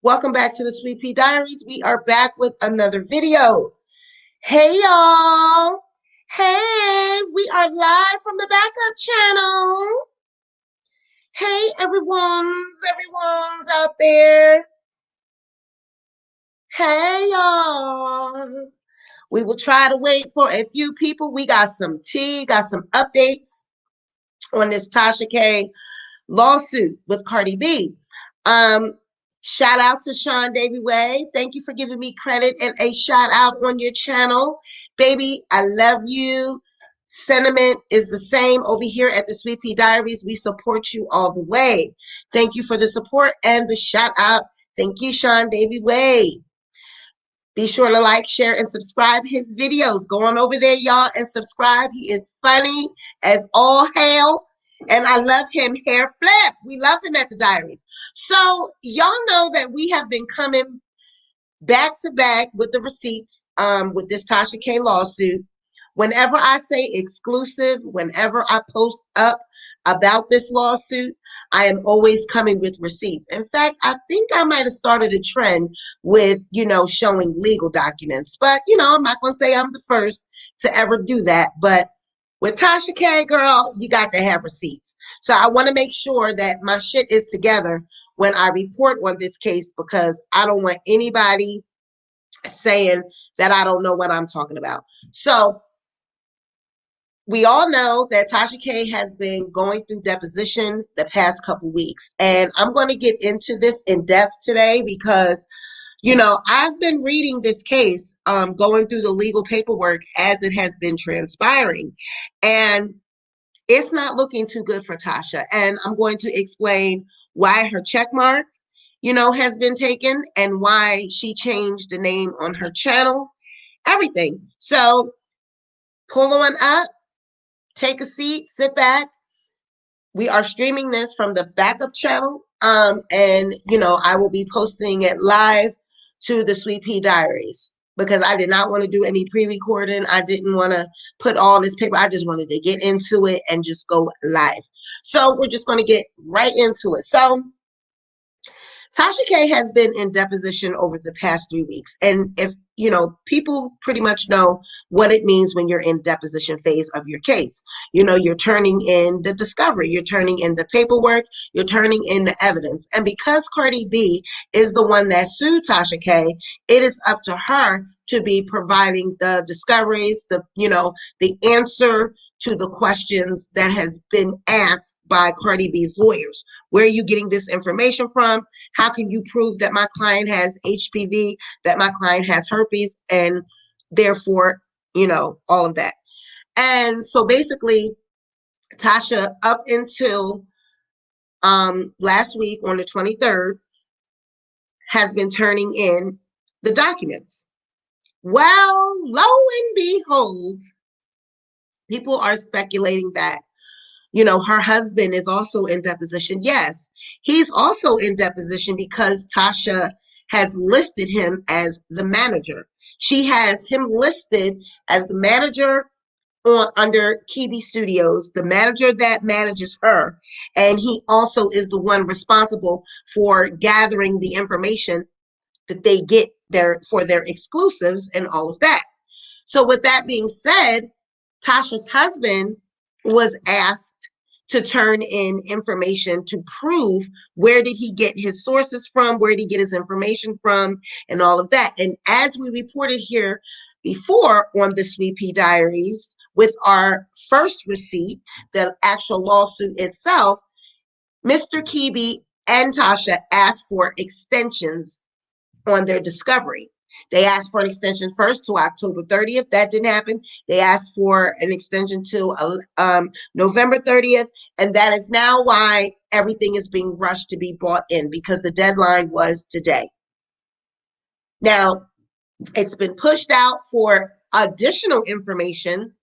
Welcome back to the Sweet Pea Diaries. We are back with another video. Hey y'all. Hey, we are live from the backup channel. Hey everyone's out there. Hey y'all. We will try to wait for a few people. We got some tea, got some updates on this Tasha K lawsuit with Cardi B. Um, Shout out to Sean Davy Way. Thank you for giving me credit and a shout out on your channel. Baby, I love you. Sentiment is the same over here at the Sweet Pea Diaries. We support you all the way. Thank you for the support and the shout out. Thank you, Sean Davy Way. Be sure to like, share, and subscribe his videos. Go on over there, y'all, and subscribe. He is funny as all hell. And I love him, hair flip. We love him at the Diaries. So y'all know that we have been coming back to back with the receipts with this Tasha K lawsuit. Whenever I say exclusive, whenever I post up about this lawsuit, I am always coming with receipts. In fact, I think I might have started a trend with, showing legal documents. But, I'm not going to say I'm the first to ever do that. But with Tasha K, girl, you got to have receipts. So I want to make sure that my shit is together when I report on this case, because I don't want anybody saying that I don't know what I'm talking about. So we all know that Tasha K has been going through deposition the past couple weeks, and I'm going to get into this in depth today because, I've been reading this case, going through the legal paperwork as it has been transpiring, and it's not looking too good for Tasha. And I'm going to explain why her check mark, has been taken and why she changed the name on her channel, everything. So pull on up. Take a seat, sit back. We are streaming this from the backup channel. And I will be posting it live to the Sweet Pea Diaries because I did not want to do any pre-recording. I didn't want to put all this paper. I just wanted to get into it and just go live. So we're just going to get right into it. So Tasha K has been in deposition over the past 3 weeks. And if, people pretty much know what it means when you're in deposition phase of your case. You're turning in the discovery, you're turning in the paperwork, you're turning in the evidence. And because Cardi B is the one that sued Tasha K, it is up to her to be providing the discoveries, the answer to the questions that has been asked by Cardi B's lawyers. Where are you getting this information from? How can you prove that my client has HPV, that my client has herpes, and therefore, all of that. And so basically, Tasha, up until last week on the 23rd, has been turning in the documents. Well, lo and behold, people are speculating that her husband is also in deposition. Yes, he's also in deposition because Tasha has listed him as the manager. She has him listed as the manager under Kibi Studios, the manager that manages her. And he also is the one responsible for gathering the information that they get for their exclusives and all of that. So with that being said, Tasha's husband was asked to turn in information to prove where did he get his sources from, where did he get his information from, and all of that. And as we reported here before on the Sweet Pea Diaries, with our first receipt, the actual lawsuit itself, Mr. Kibi and Tasha asked for extensions on their discovery. They asked for an extension first to October 30th. That didn't happen. They asked for an extension to November 30th. And that is now why everything is being rushed to be brought in, because the deadline was today. Now, it's been pushed out for additional information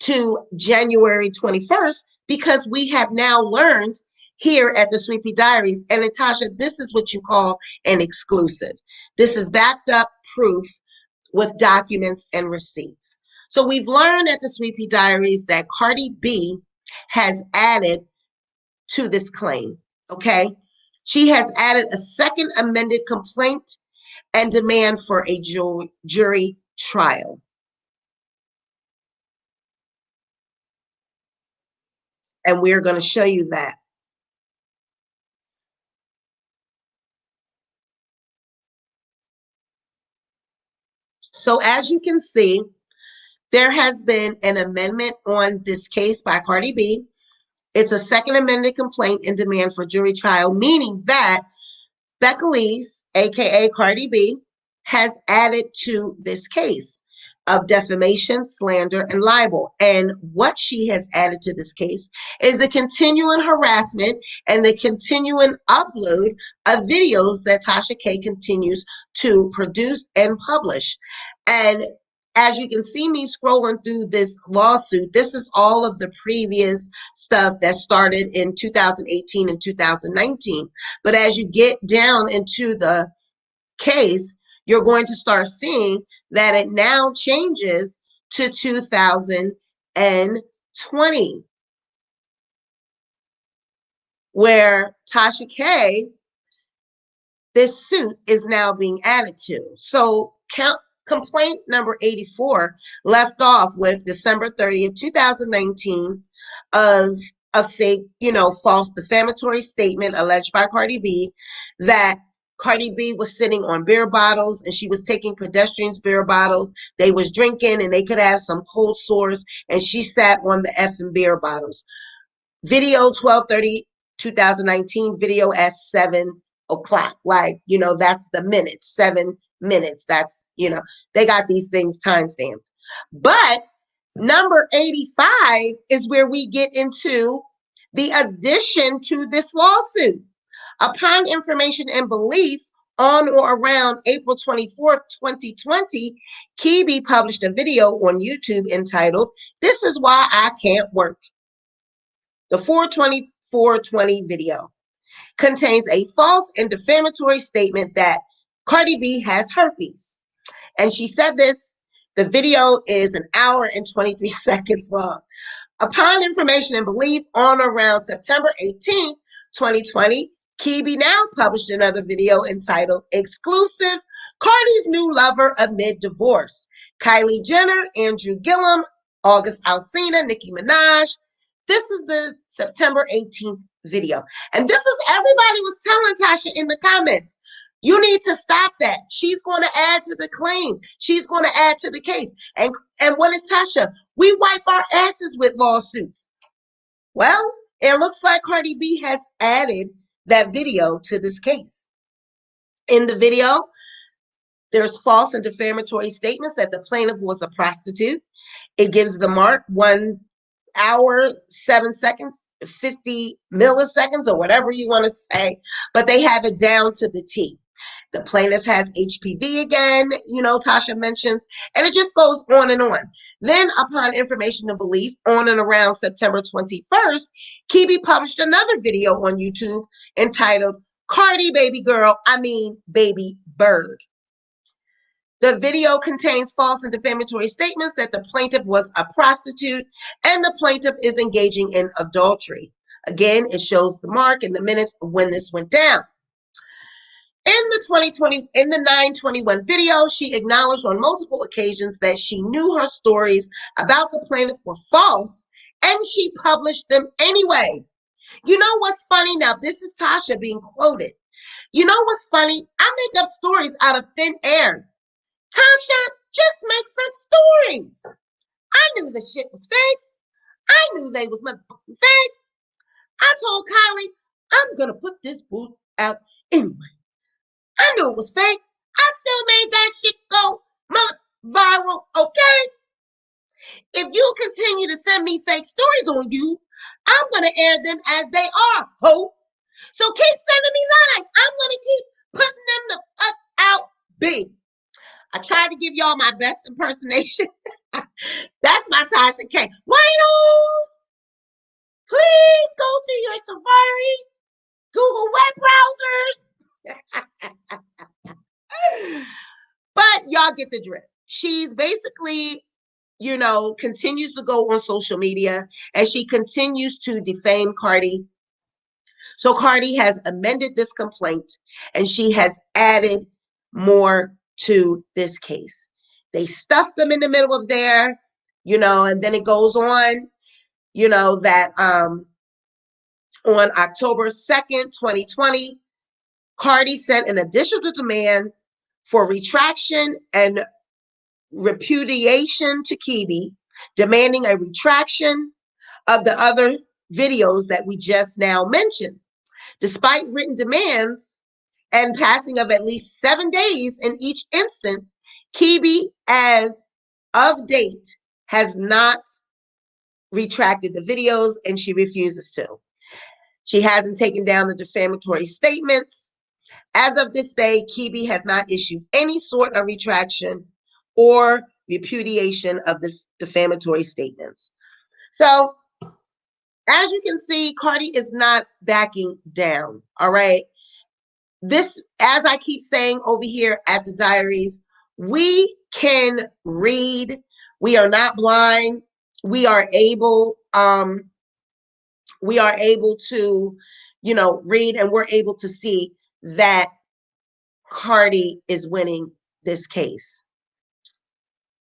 to January 21st because we have now learned here at the Sweet Pea Diaries, and Natasha, this is what you call an exclusive. This is backed up proof with documents and receipts. So we've learned at the Sweet Pea Diaries that Cardi B has added to this claim, okay? She has added a second amended complaint and demand for a jury trial. And we're going to show you that. So as you can see, there has been an amendment on this case by Cardi B. It's a second amended complaint and demand for jury trial, meaning that Becca Lee's, aka Cardi B, has added to this case of defamation, slander, and libel. And what she has added to this case is the continuing harassment and the continuing upload of videos that Tasha K continues to produce and publish. And as you can see me scrolling through this lawsuit, this is all of the previous stuff that started in 2018 and 2019. But as you get down into the case, you're going to start seeing that it now changes to 2020, where Tasha K, this suit is now being added to. So complaint number 84 left off with December 30th, 2019 of a fake, false defamatory statement alleged by Cardi B that Cardi B was sitting on beer bottles and she was taking pedestrians' beer bottles. They was drinking and they could have some cold sores and she sat on the effing beer bottles. Video 12/30/2019, video at 7 o'clock. That's the minutes, 7 minutes. That's, they got these things time stamped. But number 85 is where we get into the addition to this lawsuit. Upon information and belief, on or around April 24th, 2020, Kibi published a video on YouTube entitled, "This is Why I Can't Work." The 4/24/20 video contains a false and defamatory statement that Cardi B has herpes. And she said this. The video is an hour and 23 seconds long. Upon information and belief, on or around September 18th, 2020, Kibi now published another video entitled "Exclusive: Cardi's New Lover Amid Divorce." Kylie Jenner, Andrew Gillum, August Alsina, Nicki Minaj. This is the September 18th video. And this is everybody was telling Tasha in the comments, you need to stop that. She's going to add to the claim. She's going to add to the case. And what is Tasha? We wipe our asses with lawsuits. Well, it looks like Cardi B has added that video to this case. In the video, there's false and defamatory statements that the plaintiff was a prostitute. It gives the mark 1 hour, 7 seconds, 50 milliseconds, or whatever you want to say, but they have it down to the T. The plaintiff has HPV again, Tasha mentions, and it just goes on and on. Then, upon information and belief, on and around September 21st, Kibi published another video on YouTube entitled "Cardi Baby Girl, Baby Bird." The video contains false and defamatory statements that the plaintiff was a prostitute and the plaintiff is engaging in adultery. Again, it shows the mark and the minutes of when this went down. In the 9/21 video, she acknowledged on multiple occasions that she knew her stories about the plaintiff were false and she published them anyway. You know what's funny? Now, this is Tasha being quoted. You know what's funny? I make up stories out of thin air. Tasha, just make some stories. I knew the shit was fake. I knew they was fake. I told Kylie, I'm going to put this boot out anyway. I knew it was fake. I still made that shit go viral, okay? If you continue to send me fake stories on you, I'm going to air them as they are, ho. So keep sending me lies. I'm going to keep putting them the fuck out big. I tried to give y'all my best impersonation. That's my Tasha K. Whinos, please go to your Safari, Google web browsers. But y'all get the drift. She's basically, continues to go on social media and she continues to defame Cardi So Cardi has amended this complaint and she has added more to this case. They stuffed them in the middle of there, and then it goes on, that on October 2nd, 2020, Cardi sent an additional demand for retraction and repudiation to Kibi, demanding a retraction of the other videos that we just now mentioned. Despite written demands and passing of at least 7 days in each instance, Kibi, as of date, has not retracted the videos and she refuses to. She hasn't taken down the defamatory statements. As of this day, Kibi has not issued any sort of retraction or repudiation of the defamatory statements. So, as you can see, Cardi is not backing down, all right? This, as I keep saying over here at the diaries, we can read. We are not blind. We are able to, read, and we're able to see that Cardi is winning this case.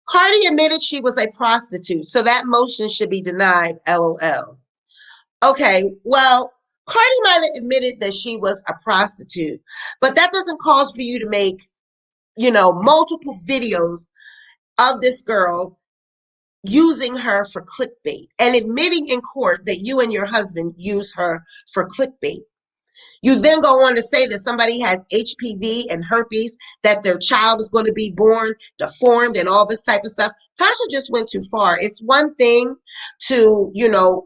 Cardi admitted she was a prostitute, so that motion should be denied, LOL. Okay, well, Cardi might have admitted that she was a prostitute, but that doesn't cause for you to make, multiple videos of this girl using her for clickbait and admitting in court that you and your husband use her for clickbait. You then go on to say that somebody has HPV and herpes, that their child is going to be born deformed and all this type of stuff. Tasha just went too far. It's one thing to,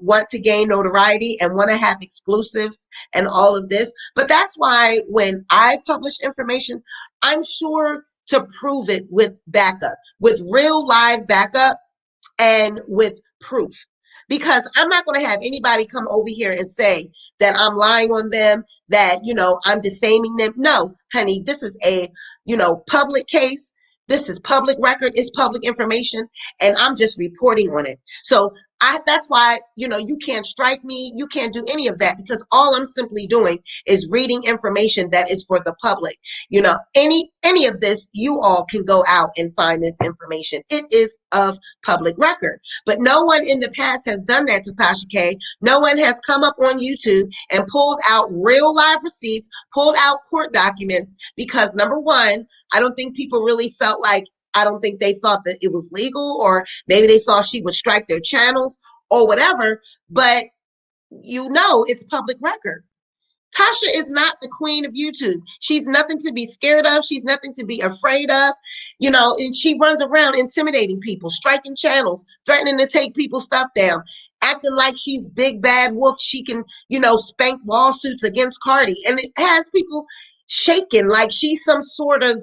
want to gain notoriety and want to have exclusives and all of this. But that's why when I publish information, I'm sure to prove it with backup, with real live backup and with proof. Because I'm not going to have anybody come over here and say that I'm lying on them, that, I'm defaming them. No, honey, this is a, public case. This is public record. It's public information. And I'm just reporting on it. So that's why, you can't strike me. You can't do any of that because all I'm simply doing is reading information that is for the public. Any of this, you all can go out and find this information. It is of public record. But no one in the past has done that to Tasha K. No one has come up on YouTube and pulled out real live receipts, pulled out court documents, because number one, I don't think people really felt like, I don't think they thought that it was legal, or maybe they thought she would strike their channels or whatever, but it's public record. Tasha is not the queen of YouTube. She's nothing to be scared of. She's nothing to be afraid of, and she runs around intimidating people, striking channels, threatening to take people's stuff down, acting like she's big bad wolf. She can, spank lawsuits against Cardi. And it has people shaking like she's some sort of,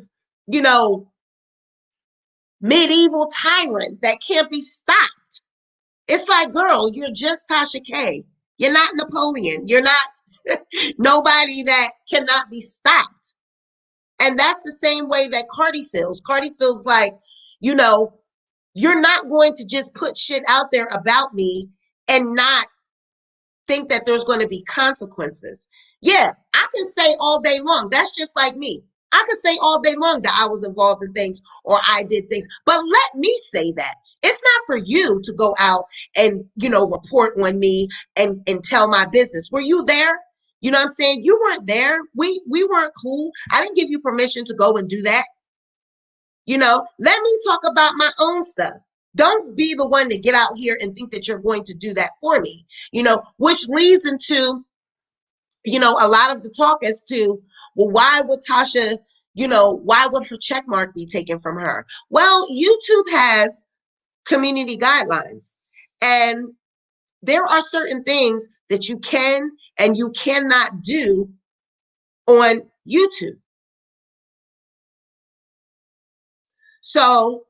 medieval tyrant that can't be stopped. It's like, girl, you're just Tasha K. You're not Napoleon. You're not nobody that cannot be stopped. And that's the same way that Cardi feels. Cardi feels like, you're not going to just put shit out there about me and not think that there's going to be consequences. Yeah, I can say all day long. That's just like me. I could say all day long that I was involved in things or I did things, but let me say that. It's not for you to go out and, report on me and tell my business. Were you there? You know what I'm saying? You weren't there. We weren't cool. I didn't give you permission to go and do that. Let me talk about my own stuff. Don't be the one to get out here and think that you're going to do that for me, which leads into, a lot of the talk as to, well, why would Tasha, why would her check mark be taken from her? Well, YouTube has community guidelines, and there are certain things that you can and you cannot do on YouTube. So,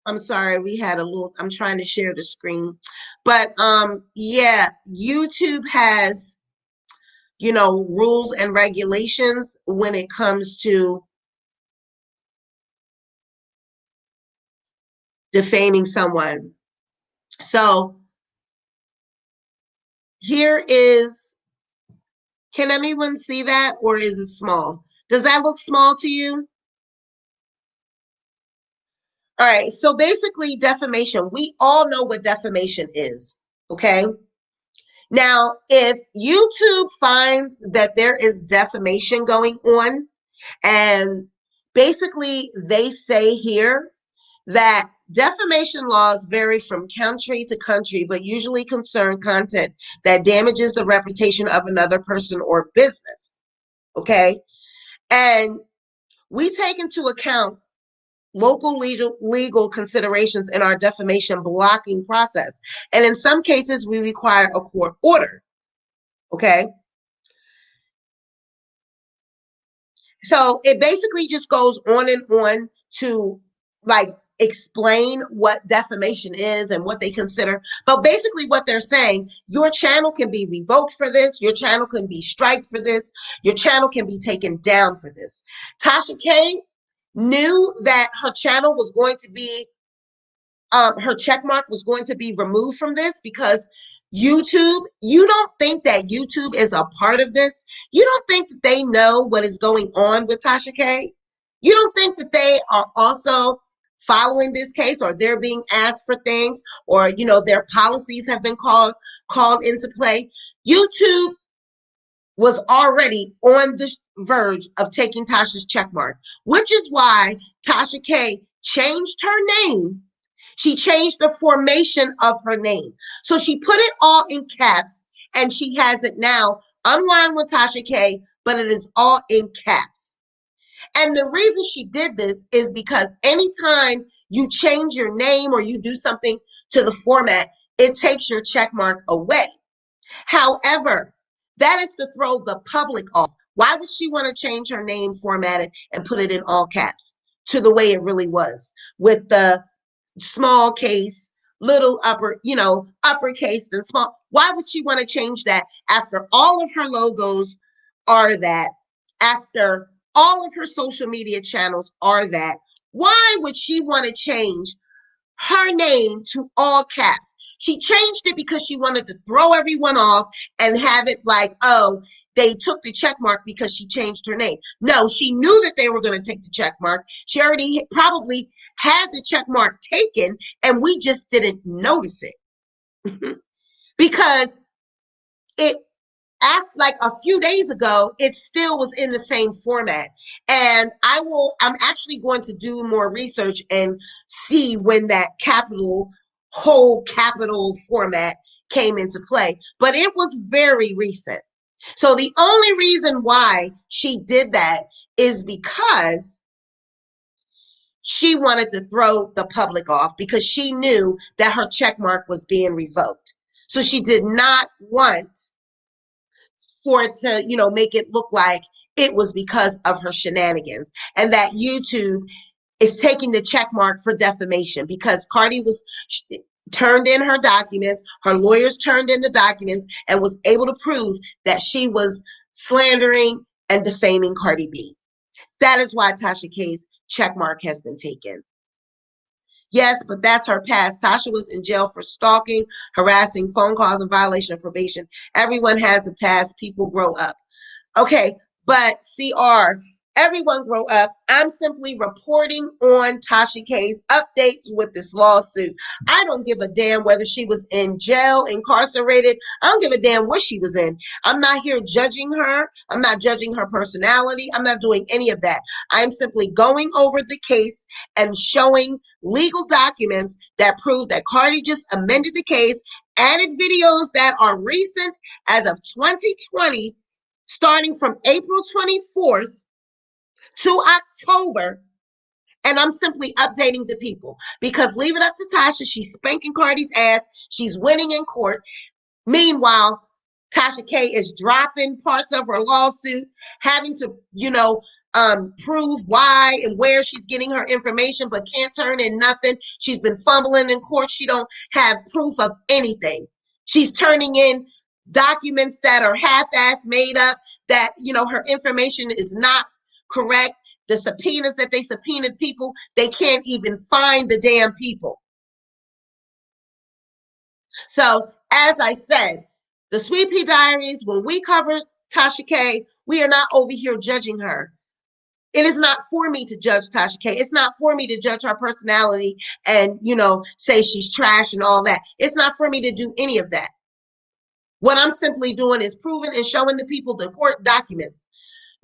I'm sorry, we had a little, I'm trying to share the screen. But yeah, YouTube has, rules and regulations when it comes to defaming someone. So here is, can anyone see that, or is it small? Does that look small to you? All right, so basically defamation, we all know what defamation is, okay? Now, if YouTube finds that there is defamation going on, and basically they say here that defamation laws vary from country to country, but usually concern content that damages the reputation of another person or business, okay? And we take into account local legal considerations in our defamation blocking process. And in some cases, we require a court order, okay? So it basically just goes on and on to like explain what defamation is and what they consider. But basically what they're saying, your channel can be revoked for this, your channel can be striked for this, your channel can be taken down for this. Tasha K knew that her channel was going to be her check mark was going to be removed from this because YouTube, you don't think that YouTube is a part of this? You don't think that they know what is going on with Tasha K? You don't think that they are also following this case, or they're being asked for things, or their policies have been called into play? YouTube was already on the verge of taking Tasha's check mark, which is why Tasha K changed her name. She changed the formation of her name. So she put it all in caps, and she has it now online with Tasha K, but it is all in caps. And the reason she did this is because anytime you change your name or you do something to the format, it takes your check mark away. However, that is to throw the public off. Why would she want to change her name, format it, and put it in all caps to the way it really was with the small case, little uppercase, then small? Why would she want to change that after all of her logos are that, after all of her social media channels are that? Why would she want to change her name to all caps? She changed it because she wanted to throw everyone off and have it like, oh, they took the check mark because she changed her name. No, she knew that they were going to take the check mark. She already probably had the check mark taken, and we just didn't notice it because it, after like a few days ago, it still was in the same format. And I'm actually going to do more research and see when that whole capital format came into play. But it was very recent. So the only reason why she did that is because she wanted to throw the public off, because she knew that her check mark was being revoked. So she did not want for it to, make it look like it was because of her shenanigans, and that YouTube is taking the check mark for defamation because Cardi was turned in her documents, her lawyers turned in the documents, and was able to prove that she was slandering and defaming Cardi B. That is why Tasha K's check mark has been taken. Yes, but that's her past. Tasha was in jail for stalking, harassing, phone calls, and violation of probation. Everyone has a past. People grow up. Okay, but CR, everyone grow up. I'm simply reporting on Tasha K's updates with this lawsuit. I don't give a damn whether she was in jail, incarcerated. I don't give a damn what she was in. I'm not here judging her. I'm not judging her personality. I'm not doing any of that. I'm simply going over the case and showing legal documents that prove that Cardi just amended the case, added videos that are recent as of 2020, starting from April 24th to October. And I'm simply updating the people because leave it up to Tasha. She's spanking Cardi's ass. She's winning in court. Meanwhile, Tasha K is dropping parts of her lawsuit, having to, prove why and where she's getting her information, but can't turn in nothing. She's been fumbling in court. She don't have proof of anything. She's turning in documents that are half-ass made up, that, her information is not correct. The subpoenas that they subpoenaed people, they can't even find the damn people. So, as I said, the Sweet Pea Diaries, when we cover Tasha K, we are not over here judging her. It is not for me to judge Tasha K. It's not for me to judge her personality and, say she's trash and all that. It's not for me to do any of that. What I'm simply doing is proving and showing the people the court documents.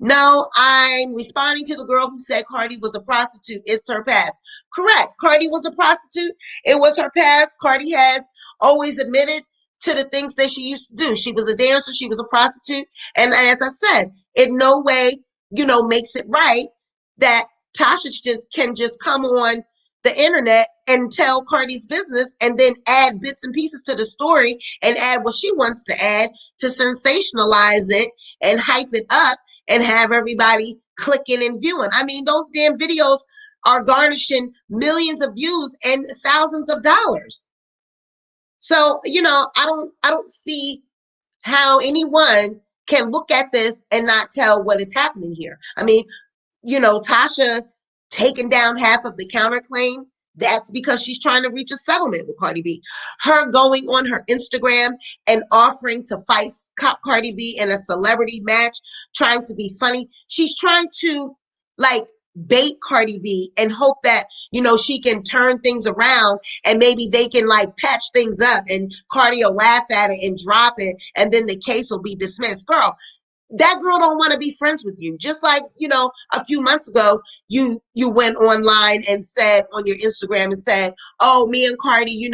No, I'm responding to the girl who said Cardi was a prostitute. It's her past. Correct. Cardi was a prostitute. It was her past. Cardi has always admitted to the things that she used to do. She was a dancer. She was a prostitute. And as I said, in no way, makes it right that Tasha can just come on the internet and tell Cardi's business and then add bits and pieces to the story and add what she wants to add to sensationalize it and hype it up and have everybody clicking and viewing. I mean, those damn videos are garnishing millions of views and thousands of dollars. So, I don't see how anyone can look at this and not tell what is happening here. I mean, Tasha taking down half of the counterclaim, that's because she's trying to reach a settlement with Cardi B. Her going on her Instagram and offering to fight Cardi B in a celebrity match, trying to be funny. She's trying to bait Cardi B and hope that, she can turn things around and maybe they can patch things up and Cardi will laugh at it and drop it and then the case will be dismissed. Girl, that girl don't want to be friends with you. Just like, a few months ago, you went online and said on your Instagram and said, oh, me and Cardi,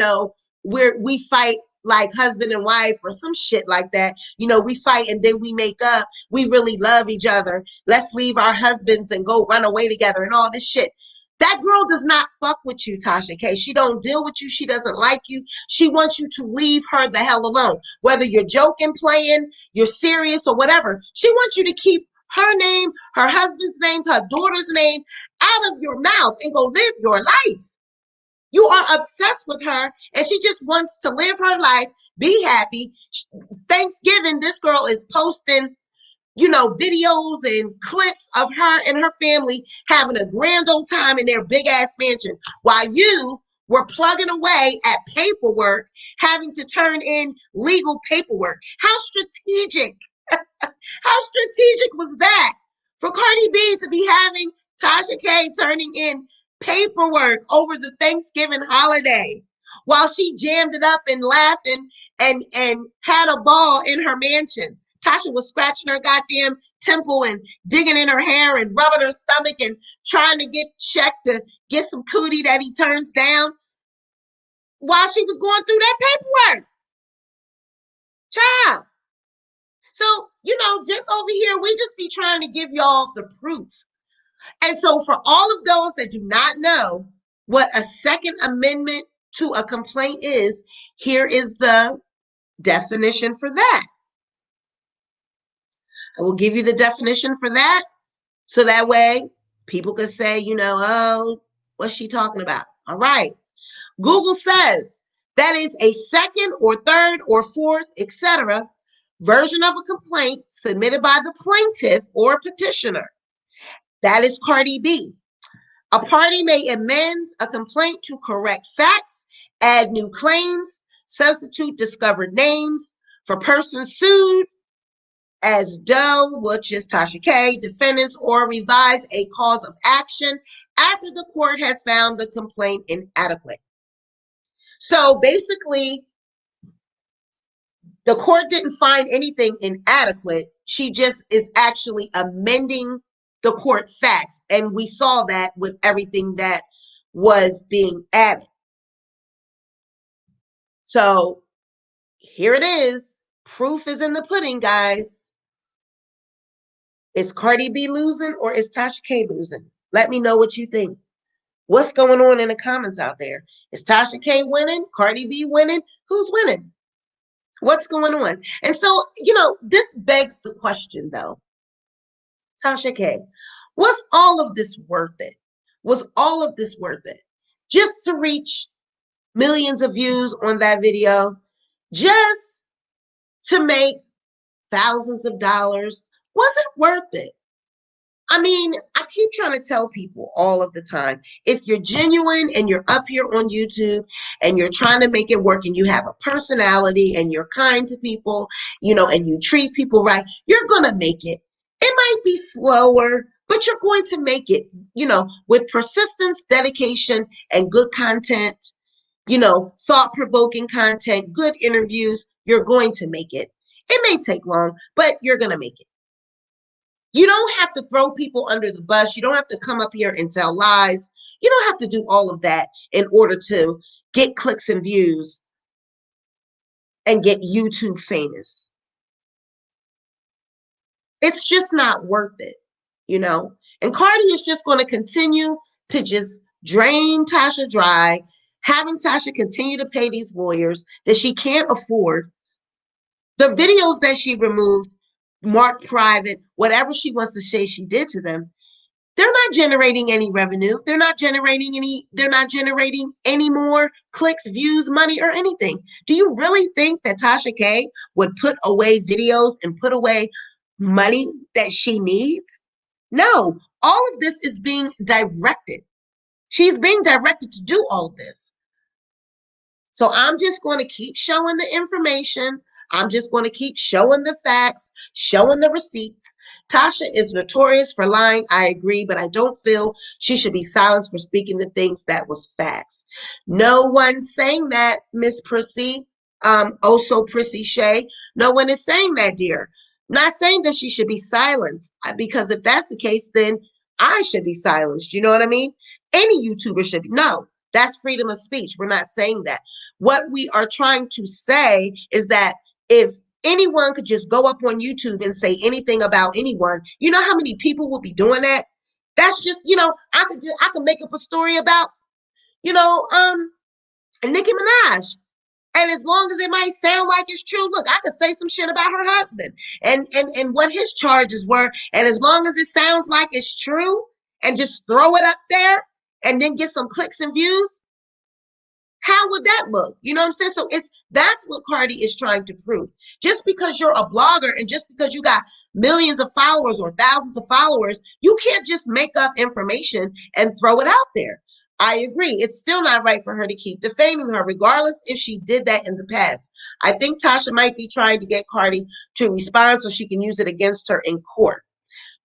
we fight like husband and wife or some shit like that. We fight and then we make up. We really love each other. Let's leave our husbands and go run away together and all this shit. That girl does not fuck with you, Tasha K. She don't deal with you. She doesn't like you. She wants you to leave her the hell alone. Whether you're joking, playing, you're serious or whatever. She wants you to keep her name, her husband's name, her daughter's name out of your mouth and go live your life. You are obsessed with her and she just wants to live her life, be happy. Thanksgiving, this girl is posting videos and clips of her and her family having a grand old time in their big ass mansion while you were plugging away at paperwork, having to turn in legal paperwork. How strategic, how strategic was that for Cardi B to be having Tasha K turning in paperwork over the Thanksgiving holiday while she jammed it up and laughed and had a ball in her mansion? Tasha was scratching her goddamn temple and digging in her hair and rubbing her stomach and trying to get checked to get some cootie that he turns down while she was going through that paperwork. Child. So, just over here, we just be trying to give y'all the proof. And so for all of those that do not know what a second amendment to a complaint is, here is the definition for that. I will give you the definition for that. So that way people could say, oh, what's she talking about? All right. Google says that is a second or third or fourth, etc. version of a complaint submitted by the plaintiff or petitioner. That is Cardi B. A party may amend a complaint to correct facts, add new claims, substitute discovered names for persons sued as Doe, which is Tasha K, defendants, or revise a cause of action after the court has found the complaint inadequate. So basically, the court didn't find anything inadequate. She just is actually amending the court facts. And we saw that with everything that was being added. So here it is. Proof is in the pudding, guys. Is Cardi B losing or is Tasha K losing? Let me know what you think. What's going on in the comments out there? Is Tasha K winning? Cardi B winning? Who's winning? What's going on? And so, this begs the question, though. Tasha K, Was all of this worth it? Was all of this worth it? Just to reach millions of views on that video? Just to make thousands of dollars? Was it worth it? I mean, I keep trying to tell people all of the time, if you're genuine and you're up here on YouTube and you're trying to make it work and you have a personality and you're kind to people, and you treat people right, you're going to make it. It might be slower, but you're going to make it, with persistence, dedication, and good content, thought-provoking content, good interviews, you're going to make it. It may take long, but you're going to make it. You don't have to throw people under the bus. You don't have to come up here and tell lies. You don't have to do all of that in order to get clicks and views and get YouTube famous. It's just not worth it, And Cardi is just going to continue to just drain Tasha dry, having Tasha continue to pay these lawyers that she can't afford. The videos that she removed, marked private, whatever she wants to say she did to them, they're not generating any revenue. They're not generating any more clicks, views, money, or anything. Do you really think that Tasha K would put away videos and put away money that she needs? No, all of this is being directed. She's being directed to do all of this. So I'm just going to keep showing the information. I'm just going to keep showing the facts, showing the receipts. Tasha is notorious for lying. I agree, but I don't feel she should be silenced for speaking the things that was facts. No one's saying that, Miss Prissy, so Prissy Shay. No one is saying that, dear. I'm not saying that she should be silenced, because if that's the case, then I should be silenced. You know what I mean? Any YouTuber should be. No, that's freedom of speech. We're not saying that. What we are trying to say is that if anyone could just go up on YouTube and say anything about anyone, you know how many people will be doing that? That's just, I could make up a story about, Nicki Minaj. And as long as it might sound like it's true, look, I could say some shit about her husband and what his charges were. And as long as it sounds like it's true and just throw it up there and then get some clicks and views, how would that look? You know what I'm saying? So that's what Cardi is trying to prove. Just because you're a blogger and just because you got millions of followers or thousands of followers, you can't just make up information and throw it out there. I agree. It's still not right for her to keep defaming her, regardless if she did that in the past. I think Tasha might be trying to get Cardi to respond so she can use it against her in court.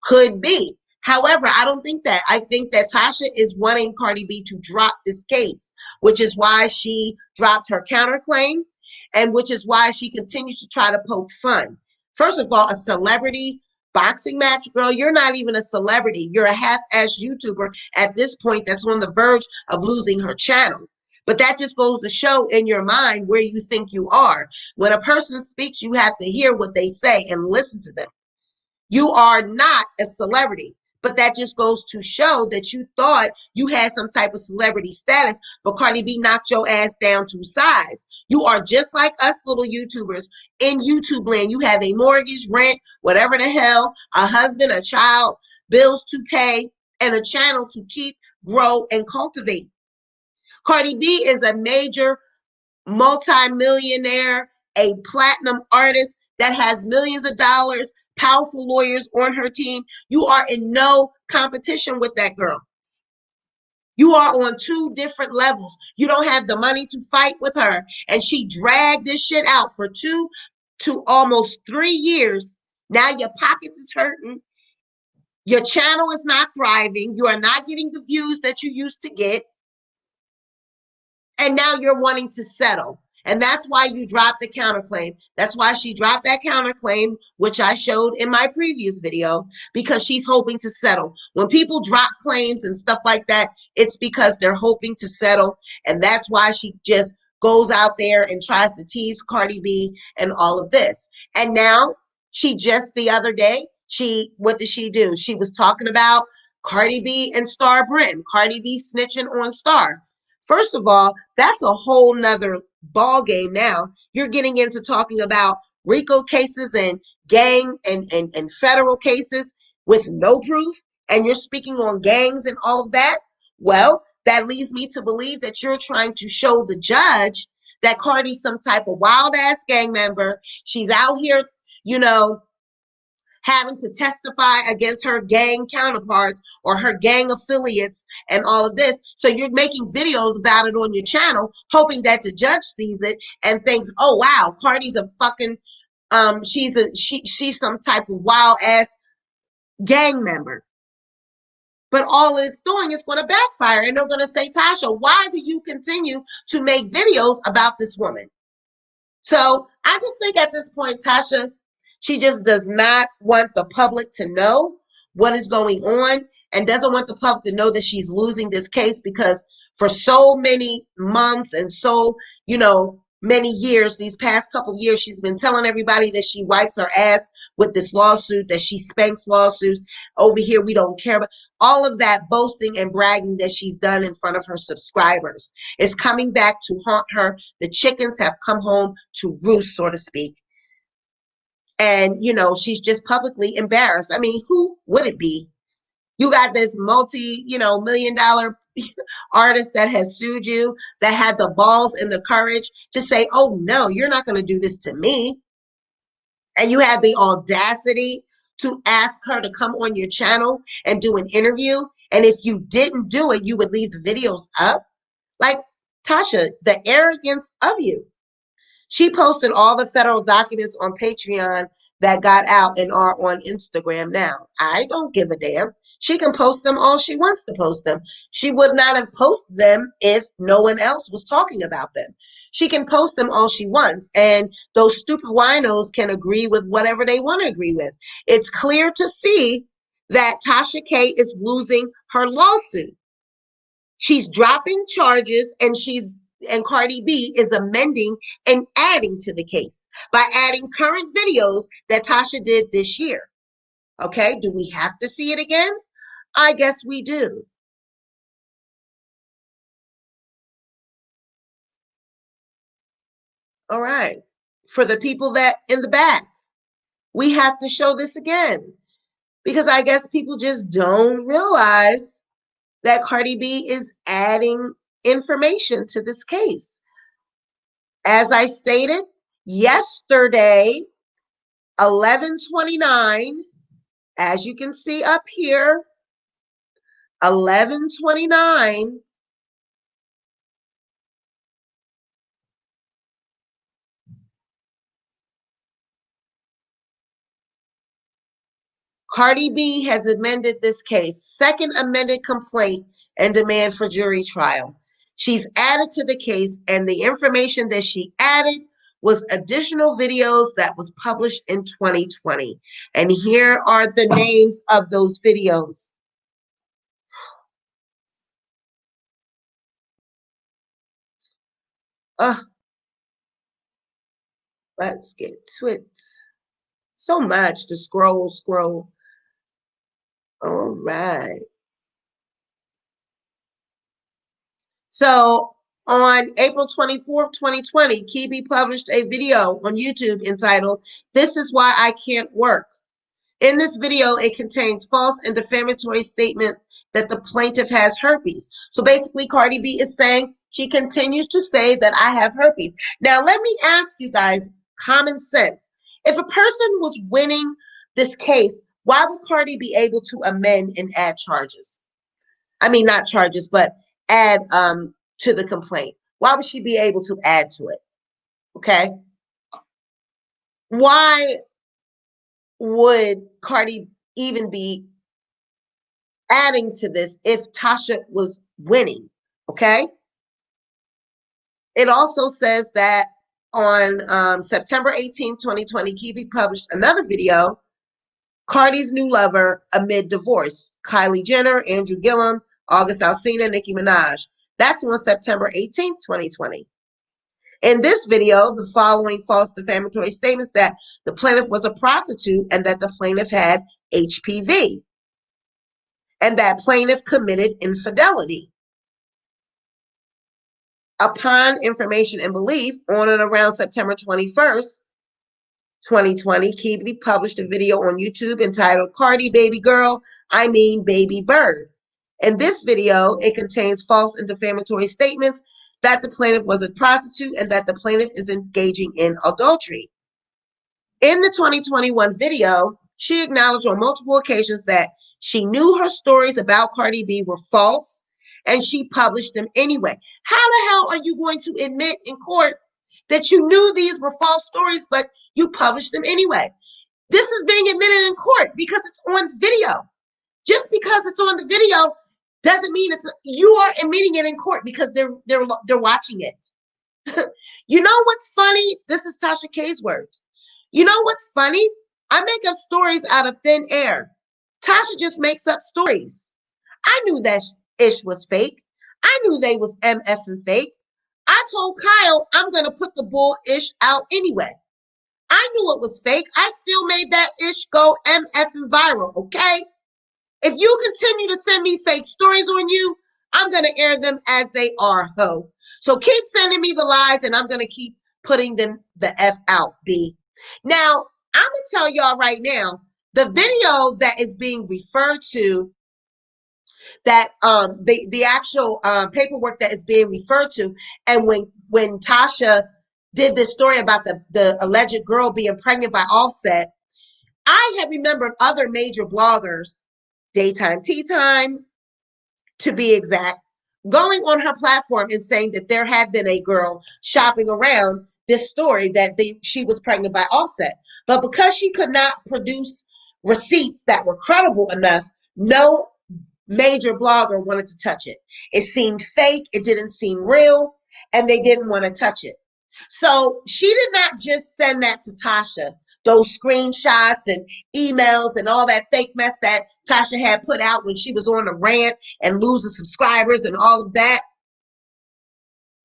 Could be. However, I don't think that. I think that Tasha is wanting Cardi B to drop this case, which is why she dropped her counterclaim and which is why she continues to try to poke fun. First of all, a celebrity boxing match, girl, you're not even a celebrity. You're a half-ass YouTuber at this point that's on the verge of losing her channel. But that just goes to show in your mind where you think you are. When a person speaks, you have to hear what they say and listen to them. You are not a celebrity, but that just goes to show that you thought you had some type of celebrity status, but Cardi B knocked your ass down to size. You are just like us little YouTubers in YouTube land. You have a mortgage, rent, whatever the hell, a husband, a child, bills to pay, and a channel to keep, grow, and cultivate. Cardi B is a major multi-millionaire, a platinum artist that has millions of dollars, powerful lawyers on her team. You are in no competition with that girl. You are on two different levels. You don't have the money to fight with her. And she dragged this shit out for 2 to almost 3 years. Now your pockets is hurting. Your channel is not thriving. You are not getting the views that you used to get. And now you're wanting to settle. And that's why you dropped the counterclaim. That's why she dropped that counterclaim, which I showed in my previous video, because she's hoping to settle. When people drop claims and stuff like that, it's because they're hoping to settle. And that's why she just goes out there and tries to tease Cardi B and all of this. And now she just the other day, what did she do? She was talking about Cardi B and Star Brim, Cardi B snitching on Star. First of all, that's a whole nother ball game now. You're getting into talking about RICO cases and gang and federal cases with no proof. and you're speaking on gangs and all of that, well, that leads me to believe that you're trying to show the judge that Cardi's some type of wild ass gang member. She's out here, you know, having to testify against her gang counterparts or her gang affiliates and all of this. So you're making videos about it on your channel, hoping that the judge sees it and thinks, oh wow, Cardi's a fucking she's some type of wild ass gang member. But all it's doing is going to backfire, and they're going to say, Tasha, why do you continue to make videos about this woman? So I just think at this point, Tasha, she just does not want the public to know what is going on and doesn't want the public to know that she's losing this case, because for so many months and so, many years, these past couple of years, she's been telling everybody that she wipes her ass with this lawsuit, that she spanks lawsuits. Over here, we don't care about all of that boasting and bragging that she's done in front of her subscribers. It's coming back to haunt her. The chickens have come home to roost, so to speak. And, she's just publicly embarrassed. I mean, who would it be? You got this $multi-million artist that has sued you, that had the balls and the courage to say, oh, no, you're not going to do this to me. And you have the audacity to ask her to come on your channel and do an interview. And if you didn't do it, you would leave the videos up. Like, Tasha, the arrogance of you. She posted all the federal documents on Patreon that got out and are on Instagram now. I don't give a damn. She can post them all she wants to post them. She would not have posted them if no one else was talking about them. She can post them all she wants, and those stupid winos can agree with whatever they want to agree with. It's clear to see that Tasha K is losing her lawsuit. She's dropping charges, and Cardi B is amending and adding to the case by adding current videos that Tasha did this year. Okay, do we have to see it again? I guess we do. All right. For the people that in the back, we have to show this again, because I guess people just don't realize that Cardi B is adding information to this case. As I stated yesterday, 11:29, as you can see up here, 11:29, Cardi B has amended this case, second amended complaint and demand for jury trial. She's added to the case, and the information that she added was additional videos that was published in 2020. And here are the names of those videos. Let's get to it. So much to scroll. All right. So on April 24th, 2020, Kibi published a video on YouTube entitled, "This is Why I Can't Work." In this video, it contains false and defamatory statement that the plaintiff has herpes. So basically, Cardi B is saying she continues to say that I have herpes. Now, let me ask you guys, common sense. If a person was winning this case, why would Cardi be able to amend and add charges? I mean, not charges, but add to the complaint. Why would she be able to add to it? Okay. Why would Cardi even be adding to this if Tasha was winning? Okay. It also says that on September 18, 2020, Kibi published another video, Cardi's new lover amid divorce, Kylie Jenner, Andrew Gillum, August Alsina, Nicki Minaj. That's on September 18th, 2020. In this video, the following false defamatory statements that the plaintiff was a prostitute and that the plaintiff had HPV and that plaintiff committed infidelity. Upon information and belief, on and around September 21st, 2020, Kibi published a video on YouTube entitled, "Cardi Baby Girl, I mean baby bird. In this video, it contains false and defamatory statements that the plaintiff was a prostitute and that the plaintiff is engaging in adultery. In the 2021 video, she acknowledged on multiple occasions that she knew her stories about Cardi B were false and she published them anyway. How the hell are you going to admit in court that you knew these were false stories, but you published them anyway? This is being admitted in court because it's on video. Just because it's on the video doesn't mean you are admitting it in court because they're watching it. You know what's funny? This is Tasha K's words. You know what's funny? I make up stories out of thin air. Tasha just makes up stories. I knew that ish was fake. I knew they was MF and fake. I told Kyle I'm going to put the bull ish out anyway. I knew it was fake. I still made that ish go MF and viral, okay? If you continue to send me fake stories on you, I'm going to air them as they are, ho. So keep sending me the lies and I'm going to keep putting them the F out, B. Now, I'm going to tell y'all right now, the video that is being referred to, that the actual paperwork that is being referred to, and when Tasha did this story about the alleged girl being pregnant by Offset, I had remembered other major bloggers, Daytime Tea Time, to be exact, going on her platform and saying that there had been a girl shopping around this story that she was pregnant by Offset. But because she could not produce receipts that were credible enough, no major blogger wanted to touch it. It seemed fake, it didn't seem real, and they didn't want to touch it. So she did not just send that to Tasha, those screenshots and emails and all that fake mess that Tasha had put out when she was on a rant and losing subscribers and all of that.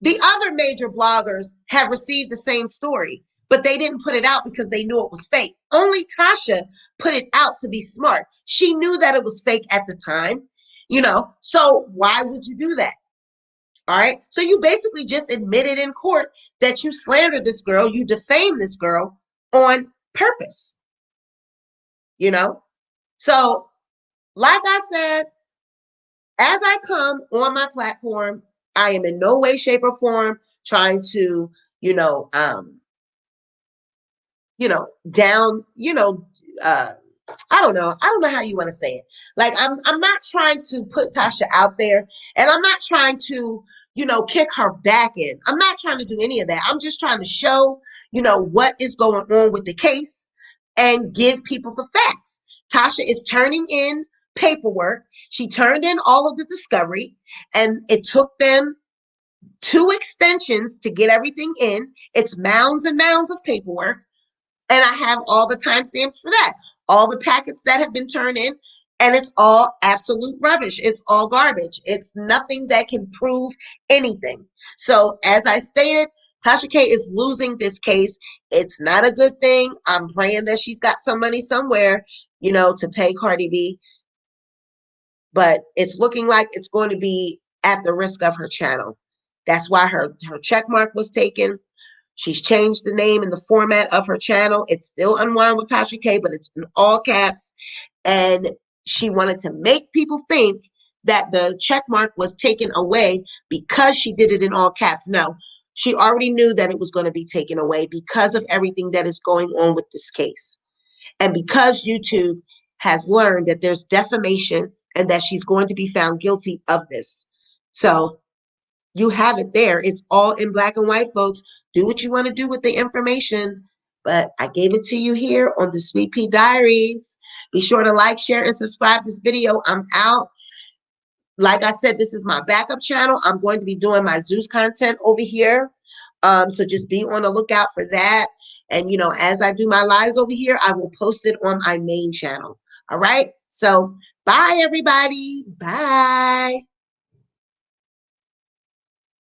The other major bloggers have received the same story, but they didn't put it out because they knew it was fake. Only Tasha put it out to be smart. She knew that it was fake at the time, so why would you do that? All right. So you basically just admitted in court that you slandered this girl, you defamed this girl on purpose. So like I said, as I come on my platform, I am in no way, shape, or form trying to, down, I don't know how you want to say it. Like I'm not trying to put Tasha out there, and I'm not trying to, kick her back in. I'm not trying to do any of that. I'm just trying to show, what is going on with the case and give people the facts. Tasha is turning in paperwork. She turned in all of the discovery, and it took them 2 extensions to get everything in. It's mounds and mounds of paperwork. And I have all the timestamps for that, all the packets that have been turned in, and it's all absolute rubbish. It's all garbage. It's nothing that can prove anything. So as I stated, Tasha K is losing this case. It's not a good thing. I'm praying that she's got some money somewhere, to pay Cardi B. But it's looking like it's going to be at the risk of her channel. That's why her check mark was taken. She's changed the name and the format of her channel. It's still Unwind with Tasha K, but it's in all caps. And she wanted to make people think that the check mark was taken away because she did it in all caps. No, she already knew that it was going to be taken away because of everything that is going on with this case. And because YouTube has learned that there's defamation and that she's going to be found guilty of this. So you have it there. It's all in black and white, folks. Do what you want to do with the information, but I gave it to you here on the Sweet Pea Diaries. Be sure to like, share, and subscribe this video. I'm out. Like I said, this is my backup channel. I'm going to be doing my Zeus content over here. So just be on the lookout for that. And, as I do my lives over here, I will post it on my main channel. All right. So bye, everybody. Bye.